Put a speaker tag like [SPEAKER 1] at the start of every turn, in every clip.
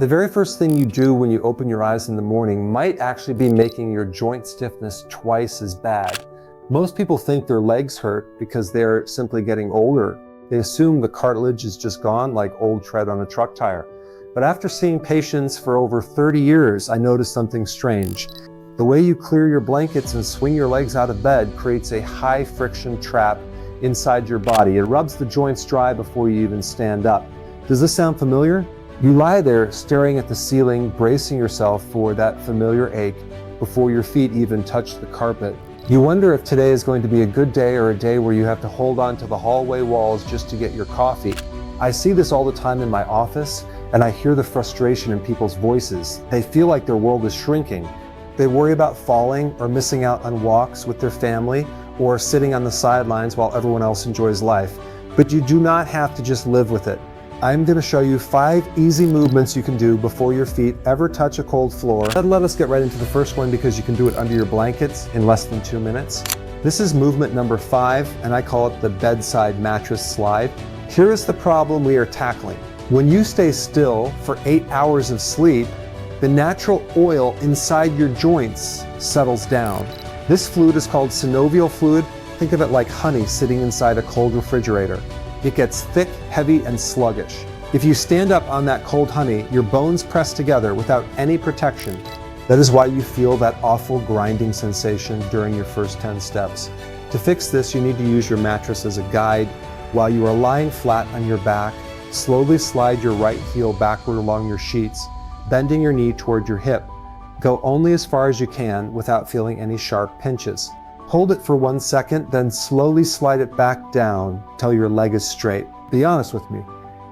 [SPEAKER 1] The very first thing you do when you open your eyes in the morning might actually be making your joint stiffness twice as bad. Most people think their legs hurt because they're simply getting older. They assume the cartilage is just gone like old tread on a truck tire. But after seeing patients for over 30 years, I noticed something strange. The way you clear your blankets and swing your legs out of bed creates a high friction trap inside your body. It rubs the joints dry before you even stand up. Does this sound familiar? You lie there staring at the ceiling, bracing yourself for that familiar ache before your feet even touch the carpet. You wonder if today is going to be a good day or a day where you have to hold on to the hallway walls just to get your coffee. I see this all the time in my office, and I hear the frustration in people's voices. They feel like their world is shrinking. They worry about falling or missing out on walks with their family or sitting on the sidelines while everyone else enjoys life. But you do not have to just live with it. I'm going to show you 5 easy movements you can do before your feet ever touch a cold floor. Let us get right into the first one because you can do it under your blankets in less than 2 minutes. This is movement number 5, and I call it the bedside mattress slide. Here is the problem we are tackling. When you stay still for 8 hours of sleep, the natural oil inside your joints settles down. This fluid is called synovial fluid. Think of it like honey sitting inside a cold refrigerator. It gets thick, heavy, and sluggish. If you stand up on that cold honey, your bones press together without any protection. That is why you feel that awful grinding sensation during your first 10 steps. To fix this, you need to use your mattress as a guide. While you are lying flat on your back, slowly slide your right heel backward along your sheets, bending your knee toward your hip. Go only as far as you can without feeling any sharp pinches. Hold it for 1 second, then slowly slide it back down till your leg is straight. Be honest with me.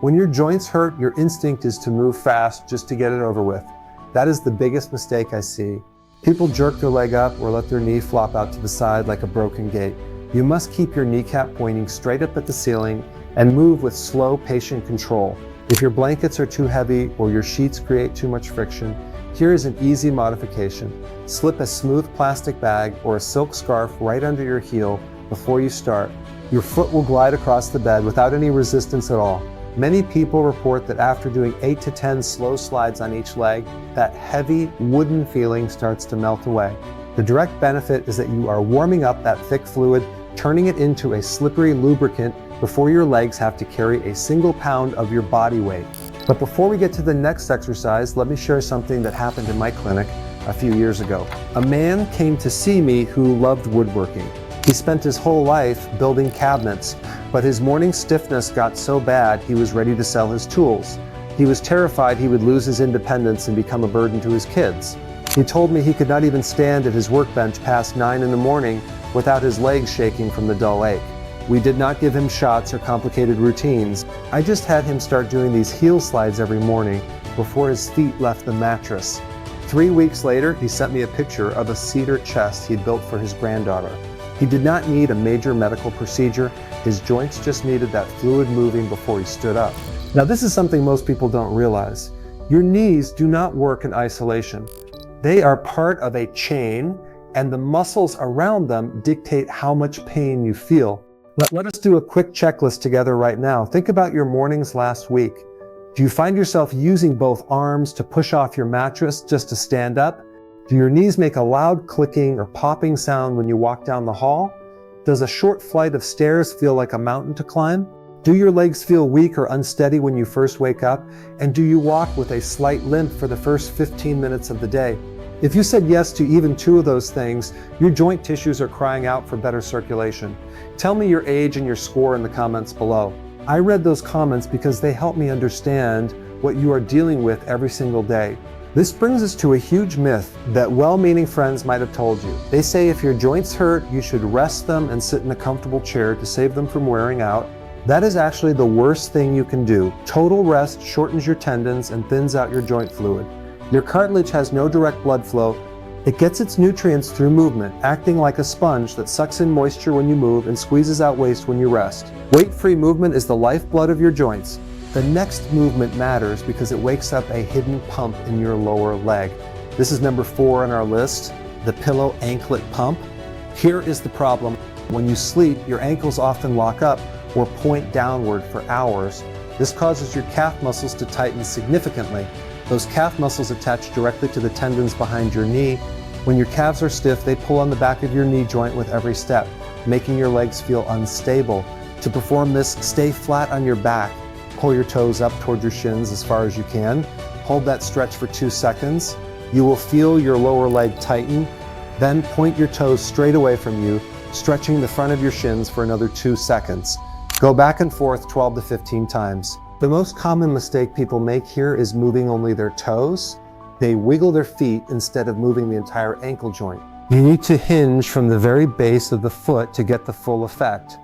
[SPEAKER 1] When your joints hurt, your instinct is to move fast just to get it over with. That is the biggest mistake I see. People jerk their leg up or let their knee flop out to the side like a broken gate. You must keep your kneecap pointing straight up at the ceiling and move with slow, patient control. If your blankets are too heavy or your sheets create too much friction, here is an easy modification. Slip a smooth plastic bag or a silk scarf right under your heel before you start. Your foot will glide across the bed without any resistance at all. Many people report that after doing 8 to 10 slow slides on each leg, that heavy wooden feeling starts to melt away. The direct benefit is that you are warming up that thick fluid, turning it into a slippery lubricant before your legs have to carry a single pound of your body weight. But before we get to the next exercise, let me share something that happened in my clinic a few years ago. A man came to see me who loved woodworking. He spent his whole life building cabinets, but his morning stiffness got so bad he was ready to sell his tools. He was terrified he would lose his independence and become a burden to his kids. He told me he could not even stand at his workbench past 9 in the morning without his legs shaking from the dull ache. We did not give him shots or complicated routines. I just had him start doing these heel slides every morning before his feet left the mattress. 3 weeks later, he sent me a picture of a cedar chest he'd built for his granddaughter. He did not need a major medical procedure. His joints just needed that fluid moving before he stood up. Now, this is something most people don't realize. Your knees do not work in isolation. They are part of a chain, and the muscles around them dictate how much pain you feel. Let us do a quick checklist together right now. Think about your mornings last week. Do you find yourself using both arms to push off your mattress just to stand up? Do your knees make a loud clicking or popping sound when you walk down the hall? Does a short flight of stairs feel like a mountain to climb? Do your legs feel weak or unsteady when you first wake up? And do you walk with a slight limp for the first 15 minutes of the day? If you said yes to even 2 of those things, your joint tissues are crying out for better circulation. Tell me your age and your score in the comments below. I read those comments because they help me understand what you are dealing with every single day. This brings us to a huge myth that well-meaning friends might have told you. They say if your joints hurt, you should rest them and sit in a comfortable chair to save them from wearing out. That is actually the worst thing you can do. Total rest shortens your tendons and thins out your joint fluid. Your cartilage has no direct blood flow. It gets its nutrients through movement, acting like a sponge that sucks in moisture when you move and squeezes out waste when you rest. Weight-free movement is the lifeblood of your joints. The next movement matters because it wakes up a hidden pump in your lower leg. This is number 4 on our list, the pillow anklet pump. Here is the problem. When you sleep, your ankles often lock up or point downward for hours. This causes your calf muscles to tighten significantly. Those calf muscles attach directly to the tendons behind your knee. When your calves are stiff, they pull on the back of your knee joint with every step, making your legs feel unstable. To perform this, stay flat on your back. Pull your toes up toward your shins as far as you can. Hold that stretch for 2 seconds. You will feel your lower leg tighten. Then point your toes straight away from you, stretching the front of your shins for another 2 seconds. Go back and forth 12 to 15 times. The most common mistake people make here is moving only their toes. They wiggle their feet instead of moving the entire ankle joint. You need to hinge from the very base of the foot to get the full effect.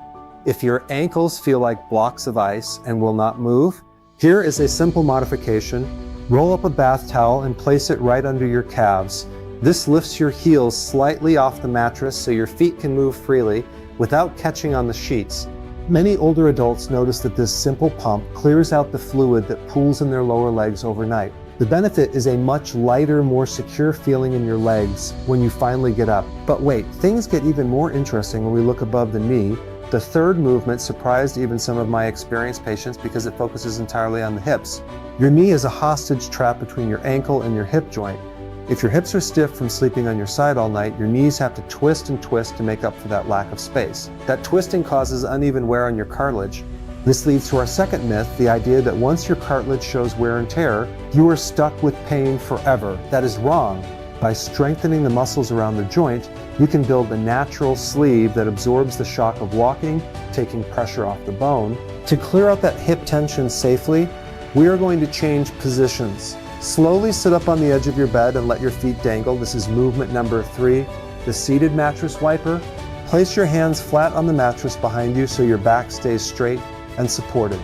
[SPEAKER 1] If your ankles feel like blocks of ice and will not move, here is a simple modification. Roll up a bath towel and place it right under your calves. This lifts your heels slightly off the mattress so your feet can move freely without catching on the sheets. Many older adults notice that this simple pump clears out the fluid that pools in their lower legs overnight. The benefit is a much lighter, more secure feeling in your legs when you finally get up. But wait, things get even more interesting when we look above the knee. The third movement surprised even some of my experienced patients because it focuses entirely on the hips. Your knee is a hostage trap between your ankle and your hip joint. If your hips are stiff from sleeping on your side all night, your knees have to twist and twist to make up for that lack of space. That twisting causes uneven wear on your cartilage. This leads to our second myth, the idea that once your cartilage shows wear and tear, you are stuck with pain forever. That is wrong. By strengthening the muscles around the joint, you can build the natural sleeve that absorbs the shock of walking, taking pressure off the bone. To clear out that hip tension safely, we are going to change positions. Slowly sit up on the edge of your bed and let your feet dangle. This is movement number 3, the seated mattress wiper. Place your hands flat on the mattress behind you so your back stays straight and supported.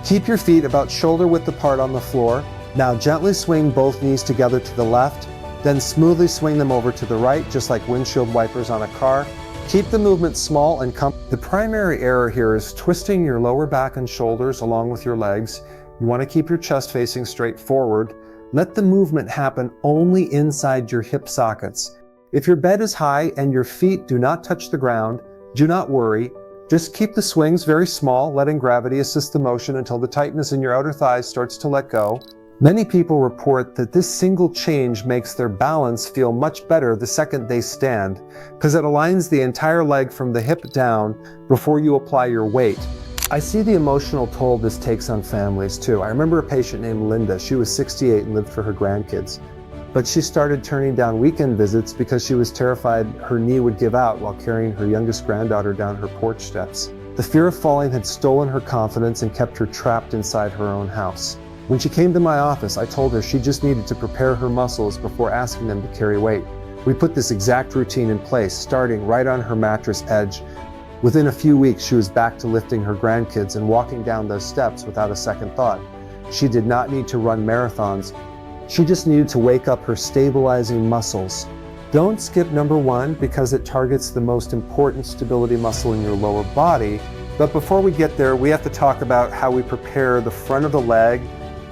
[SPEAKER 1] Keep your feet about shoulder width apart on the floor. Now gently swing both knees together to the left, then smoothly swing them over to the right, just like windshield wipers on a car. Keep the movement small and comfortable. The primary error here is twisting your lower back and shoulders along with your legs. You want to keep your chest facing straight forward. Let the movement happen only inside your hip sockets. If your bed is high and your feet do not touch the ground, do not worry. Just keep the swings very small, letting gravity assist the motion until the tightness in your outer thighs starts to let go. Many people report that this single change makes their balance feel much better the second they stand, because it aligns the entire leg from the hip down before you apply your weight. I see the emotional toll this takes on families too. I remember a patient named Linda. She was 68 and lived for her grandkids. But she started turning down weekend visits because she was terrified her knee would give out while carrying her youngest granddaughter down her porch steps. The fear of falling had stolen her confidence and kept her trapped inside her own house. When she came to my office, I told her she just needed to prepare her muscles before asking them to carry weight. We put this exact routine in place, starting right on her mattress edge. Within a few weeks, she was back to lifting her grandkids and walking down those steps without a second thought. She did not need to run marathons. She just needed to wake up her stabilizing muscles. Don't skip number 1 because it targets the most important stability muscle in your lower body. But before we get there, we have to talk about how we prepare the front of the leg.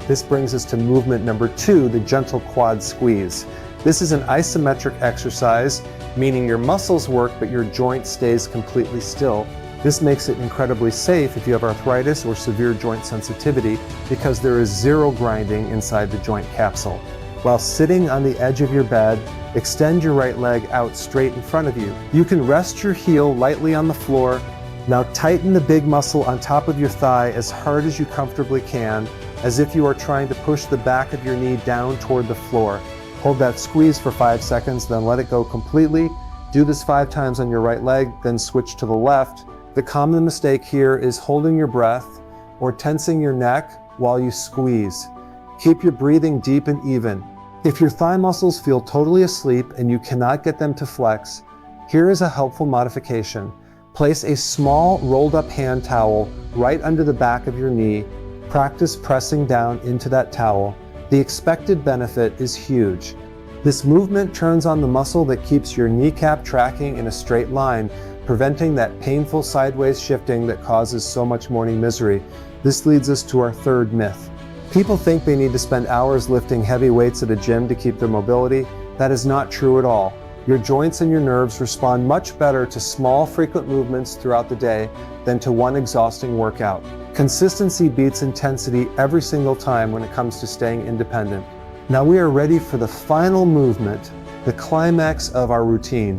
[SPEAKER 1] This brings us to movement number 2, the gentle quad squeeze. This is an isometric exercise, meaning your muscles work but your joint stays completely still. This makes it incredibly safe if you have arthritis or severe joint sensitivity because there is zero grinding inside the joint capsule. While sitting on the edge of your bed, extend your right leg out straight in front of you. You can rest your heel lightly on the floor. Now tighten the big muscle on top of your thigh as hard as you comfortably can, as if you are trying to push the back of your knee down toward the floor. Hold that squeeze for 5 seconds, then let it go completely. Do this 5 times on your right leg, then switch to the left. The common mistake here is holding your breath or tensing your neck while you squeeze. Keep your breathing deep and even. If your thigh muscles feel totally asleep and you cannot get them to flex, here is a helpful modification. Place a small rolled up hand towel right under the back of your knee. Practice pressing down into that towel. The expected benefit is huge. This movement turns on the muscle that keeps your kneecap tracking in a straight line, preventing that painful sideways shifting that causes so much morning misery. This leads us to our third myth. People think they need to spend hours lifting heavy weights at a gym to keep their mobility. That is not true at all. Your joints and your nerves respond much better to small, frequent movements throughout the day than to one exhausting workout. Consistency beats intensity every single time when it comes to staying independent. Now we are ready for the final movement, the climax of our routine.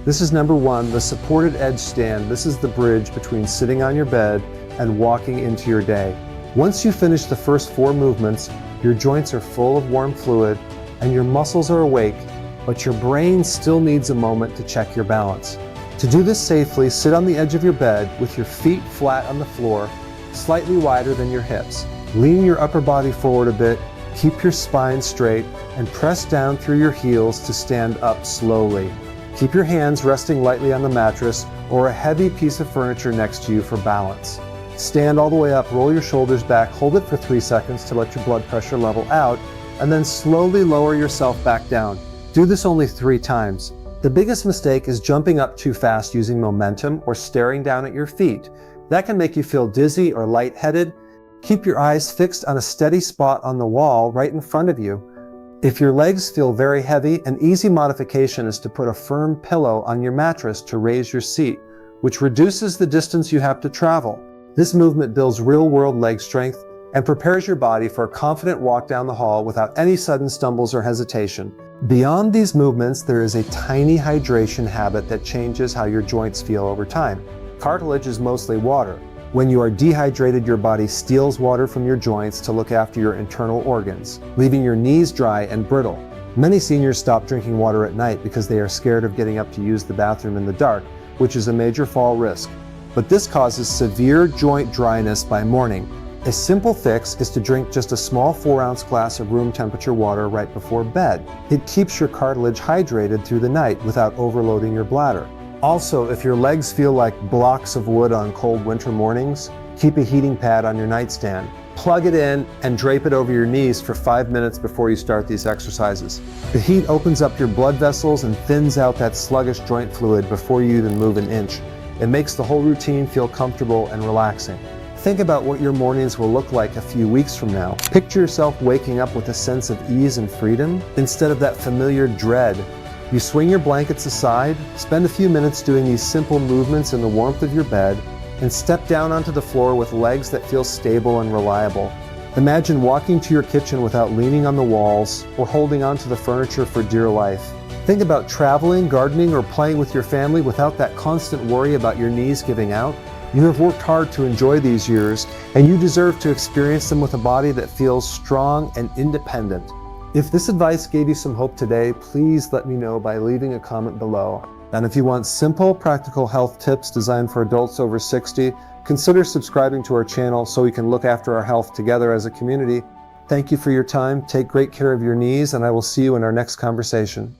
[SPEAKER 1] This is number one, the supported edge stand. This is the bridge between sitting on your bed and walking into your day. Once you finish the first 4 movements, your joints are full of warm fluid and your muscles are awake, but your brain still needs a moment to check your balance. To do this safely, sit on the edge of your bed with your feet flat on the floor, slightly wider than your hips. Lean your upper body forward a bit, keep your spine straight, and press down through your heels to stand up slowly. Keep your hands resting lightly on the mattress or a heavy piece of furniture next to you for balance. Stand all the way up, roll your shoulders back, hold it for 3 seconds to let your blood pressure level out, and then slowly lower yourself back down. Do this only 3 times. The biggest mistake is jumping up too fast using momentum or staring down at your feet. That can make you feel dizzy or lightheaded. Keep your eyes fixed on a steady spot on the wall right in front of you. If your legs feel very heavy, an easy modification is to put a firm pillow on your mattress to raise your seat, which reduces the distance you have to travel. This movement builds real-world leg strength and prepares your body for a confident walk down the hall without any sudden stumbles or hesitation. Beyond these movements, there is a tiny hydration habit that changes how your joints feel over time. Cartilage is mostly water. When you are dehydrated, your body steals water from your joints to look after your internal organs, leaving your knees dry and brittle. Many seniors stop drinking water at night because they are scared of getting up to use the bathroom in the dark, which is a major fall risk. But this causes severe joint dryness by morning. A simple fix is to drink just a small 4-ounce glass of room temperature water right before bed. It keeps your cartilage hydrated through the night without overloading your bladder. Also, if your legs feel like blocks of wood on cold winter mornings, keep a heating pad on your nightstand. Plug it in and drape it over your knees for 5 minutes before you start these exercises. The heat opens up your blood vessels and thins out that sluggish joint fluid before you even move an inch. It makes the whole routine feel comfortable and relaxing. Think about what your mornings will look like a few weeks from now. Picture yourself waking up with a sense of ease and freedom instead of that familiar dread. You swing your blankets aside, spend a few minutes doing these simple movements in the warmth of your bed, and step down onto the floor with legs that feel stable and reliable. Imagine walking to your kitchen without leaning on the walls or holding onto the furniture for dear life. Think about traveling, gardening, or playing with your family without that constant worry about your knees giving out. You have worked hard to enjoy these years, and you deserve to experience them with a body that feels strong and independent. If this advice gave you some hope today, please let me know by leaving a comment below. And if you want simple, practical health tips designed for adults over 60, consider subscribing to our channel so we can look after our health together as a community. Thank you for your time. Take great care of your knees, and I will see you in our next conversation.